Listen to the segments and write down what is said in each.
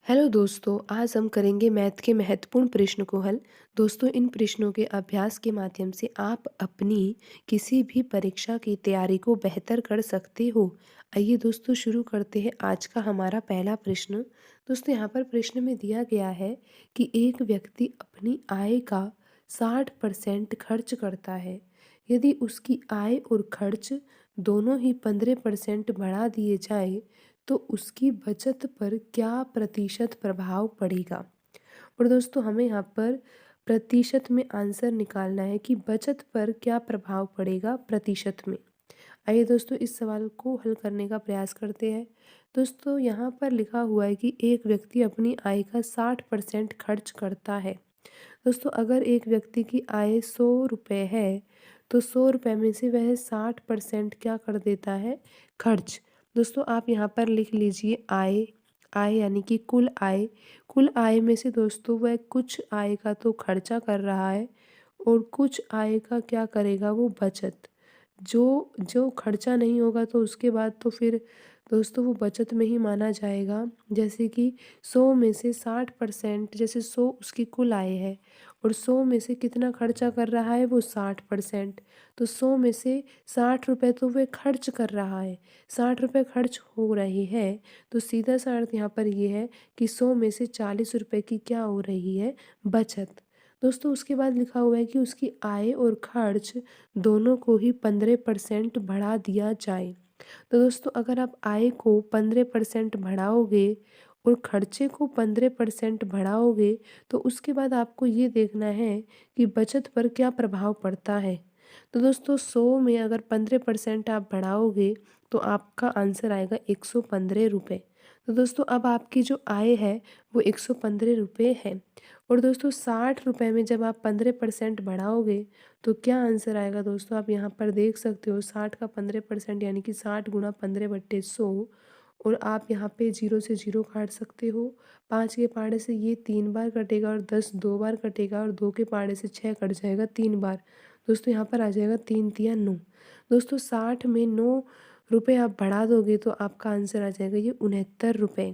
Hello दोस्तों, आज हम करेंगे मैथ के महत्वपूर्ण प्रश्न को हल। दोस्तों, इन प्रश्नों के अभ्यास के माध्यम से आप अपनी किसी भी परीक्षा की तैयारी को बेहतर कर सकते हो। आइए दोस्तों, शुरू करते हैं आज का हमारा पहला प्रश्न। दोस्तों, यहाँ पर प्रश्न में दिया गया है कि एक व्यक्ति अपनी आय का 60% खर्च करता है। यदि उसकी आय और खर्च दोनों ही 15% बढ़ा दिए जाए तो उसकी बचत पर क्या प्रतिशत प्रभाव पड़ेगा? और दोस्तों, हमें यहाँ पर प्रतिशत में आंसर निकालना है कि बचत पर क्या प्रभाव पड़ेगा प्रतिशत में। आइए दोस्तों, इस सवाल को हल करने का प्रयास करते हैं। दोस्तों, यहाँ पर लिखा हुआ है कि एक व्यक्ति अपनी आय का 60% खर्च करता है। दोस्तों, अगर एक व्यक्ति की आय 100 रुपये है तो 100 रुपये में से वह 60% क्या कर देता है? खर्च। दोस्तों, आप यहाँ पर लिख लीजिए आय। आय यानी कि कुल आय। कुल आय में से दोस्तों वह कुछ आय का तो खर्चा कर रहा है और कुछ आय का क्या करेगा वो? बचत। जो जो खर्चा नहीं होगा तो उसके बाद तो फिर दोस्तों वो बचत में ही माना जाएगा। जैसे कि 100 में से 60%, जैसे 100 उसकी कुल आय है और 100 में से कितना खर्चा कर रहा है वो? 60%। तो 100 में से 60 रुपये तो वह खर्च कर रहा है। 60 रुपये खर्च हो रहे हैं तो सीधा सा अर्थ यहाँ पर ये है कि 100 में से 40 रुपये की क्या हो रही है? बचत। दोस्तों, उसके बाद लिखा हुआ है कि उसकी आय और खर्च दोनों को ही 15% बढ़ा दिया जाए। तो दोस्तों, अगर आप आय को 15% बढ़ाओगे और खर्चे को 15% बढ़ाओगे तो उसके बाद आपको ये देखना है कि बचत पर क्या प्रभाव पड़ता है। तो दोस्तों, 100 में अगर 15% आप बढ़ाओगे तो आपका आंसर आएगा 115 रुपये। तो दोस्तों, अब आपकी जो आय है वो 115 रुपये है। और दोस्तों, 60 रुपये में जब आप 15% बढ़ाओगे तो क्या आंसर आएगा? दोस्तों, आप यहाँ पर देख सकते हो 60 का 15% यानी कि 60 गुणा 15/100। और आप यहाँ पे 0 से 0 काट सकते हो। 5 के पाड़े से ये 3 बार कटेगा और 10 2 बार कटेगा और 2 के पाड़े से 6 कट जाएगा 3 बार। दोस्तों, यहाँ पर आ जाएगा 3 तिया 9। दोस्तों, 60 में 9 रुपये आप बढ़ा दोगे तो आपका आंसर आ जाएगा ये 69 रुपये।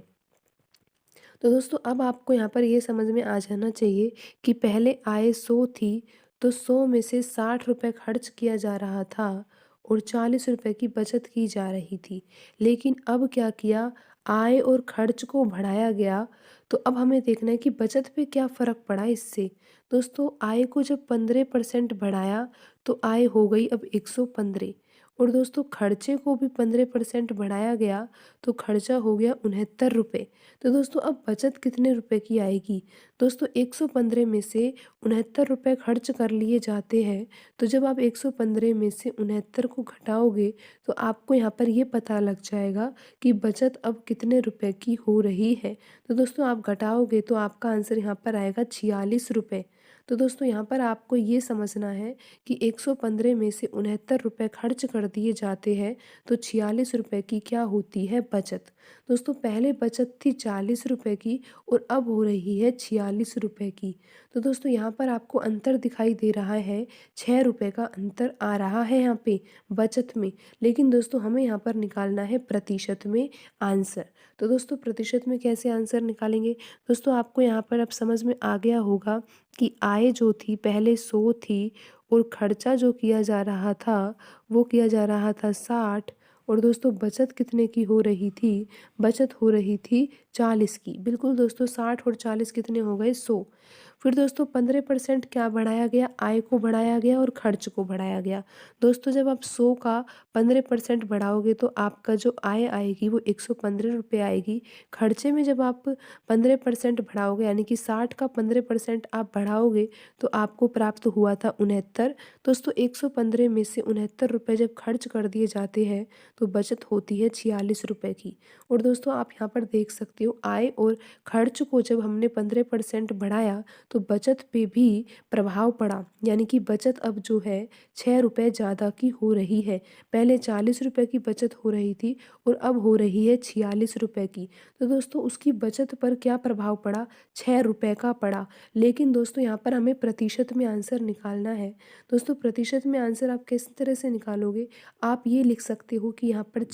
तो दोस्तों, अब आपको यहाँ पर ये समझ में आ जाना चाहिए कि पहले आय 100 थी तो 100 में से 60 रुपये खर्च किया जा रहा था और 40 रुपये की बचत की जा रही थी। लेकिन अब क्या किया? आय और खर्च को बढ़ाया गया। तो अब हमें देखना है कि बचत पे क्या फ़र्क पड़ा इससे। दोस्तों, आय को जब 15% बढ़ाया तो आय हो गई अब 115। और दोस्तों, खर्चे को भी 15% बढ़ाया गया तो खर्चा हो गया 69 रुपये। तो दोस्तों, अब बचत कितने रुपए की आएगी? दोस्तों, 115 में से 69 रुपये खर्च कर लिए जाते हैं। तो जब आप 115 में से 69 को घटाओगे तो आपको यहाँ पर ये पता लग जाएगा कि बचत अब कितने रुपए की हो रही है। तो दोस्तों, आप घटाओगे तो आपका आंसर यहाँ पर आएगा 46 रुपये। तो दोस्तों, यहाँ पर आपको ये समझना है कि 115 में से 69 रुपये खर्च कर दिए जाते हैं तो 46 रुपये की क्या होती है? बचत। दोस्तों, पहले बचत थी 40 रुपये की और अब हो रही है 46 रुपये की। तो दोस्तों, यहाँ पर आपको अंतर दिखाई दे रहा है। 6 रुपये का अंतर आ रहा है यहाँ पे बचत में। लेकिन दोस्तों, हमें यहाँ पर निकालना है प्रतिशत में आंसर। तो दोस्तों, प्रतिशत में कैसे आंसर निकालेंगे? दोस्तों, आपको यहाँ पर अब समझ में आ गया होगा कि आय जो थी पहले 100 थी और खर्चा जो किया जा रहा था वो किया जा रहा था 60। और दोस्तों, बचत कितने की हो रही थी? बचत हो रही थी 40 की। बिल्कुल दोस्तों, 60 और 40 कितने हो गए? 100। फिर दोस्तों, 15% क्या बढ़ाया गया? आय को बढ़ाया गया और खर्च को बढ़ाया गया। दोस्तों, जब आप 100 का 15% बढ़ाओगे तो आपका जो आय आएगी वो 115 रुपये आएगी। खर्चे में जब आप 15% बढ़ाओगे यानी कि 60 का 15% आप बढ़ाओगे तो आपको प्राप्त हुआ था 69। दोस्तों, 115 में से 69 रुपये जब खर्च कर दिए जाते हैं तो बचत होती है 46 रुपये की। और दोस्तों, आप यहाँ पर देख सकते हो आय और खर्च को जब हमने 15% बढ़ाया तो बचत पे भी प्रभाव पड़ा, यानी कि बचत अब जो है 6 रुपए ज़्यादा की हो रही है। पहले 40 रुपए की बचत हो रही थी और अब हो रही है 46 रुपए की। तो दोस्तों उसकी बचत पर क्या प्रभाव पड़ा? 6 रुपए का पड़ा। लेकिन दोस्तों यहाँ पर हमें प्रतिशत में आंसर निकालना है। दोस्तों प्रतिशत में आंसर आप किस तरह से निकालोगे? आप ये लिख सकते हो कि यहाँ पर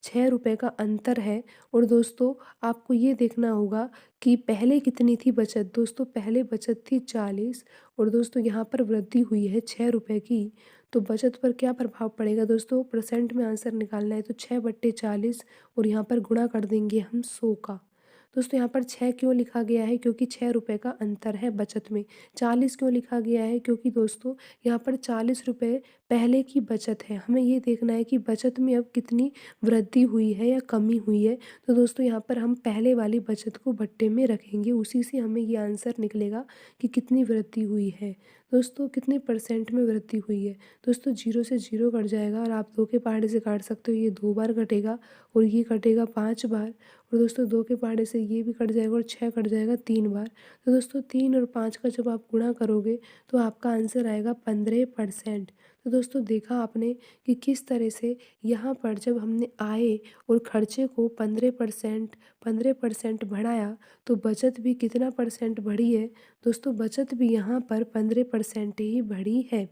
6 रुपए का अंतर है और दोस्तों आपको ये देखना होगा कि पहले कितनी थी बचत। दोस्तों पहले बचत थी 40 और दोस्तों यहाँ पर वृद्धि हुई है 6 रुपए की। तो बचत पर क्या प्रभाव पड़ेगा दोस्तों? परसेंट में आंसर निकालना है तो 6/40 और यहाँ पर गुणा कर देंगे हम 100 का। दोस्तों यहाँ पर 6 क्यों लिखा गया है? क्योंकि 6 रुपए का अंतर है बचत में। 40 क्यों लिखा गया है? क्योंकि दोस्तों यहाँ पर 40 रुपए पहले की बचत है। हमें ये देखना है कि बचत में अब कितनी वृद्धि हुई है या कमी हुई है। तो दोस्तों यहाँ पर हम पहले वाली बचत को बट्टे में रखेंगे, उसी से हमें ये आंसर निकलेगा कि कितनी वृद्धि हुई है। दोस्तों कितने परसेंट में वृद्धि हुई है? दोस्तों 0 से 0 कट जाएगा और आप 2 के पहाड़े से काट सकते हो। ये 2 बार कटेगा और ये कटेगा 5 बार और दोस्तों 2 के पहाड़े से ये भी कट जाएगा और 6 कट जाएगा 3 बार। तो दोस्तों 3 और 5 का जब आप गुणा करोगे तो आपका आंसर आएगा 15%। तो दोस्तों देखा आपने कि किस तरह से यहाँ पर जब हमने आय और खर्चे को 15% बढ़ाया तो बचत भी कितना परसेंट बढ़ी है? दोस्तों बचत भी यहाँ पर 15% ही बढ़ी है।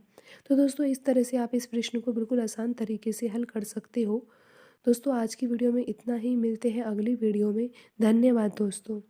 तो दोस्तों इस तरह से आप इस प्रश्न को बिल्कुल आसान तरीके से हल कर सकते हो। दोस्तों आज की वीडियो में इतना ही, मिलते हैं अगली वीडियो में। धन्यवाद दोस्तों।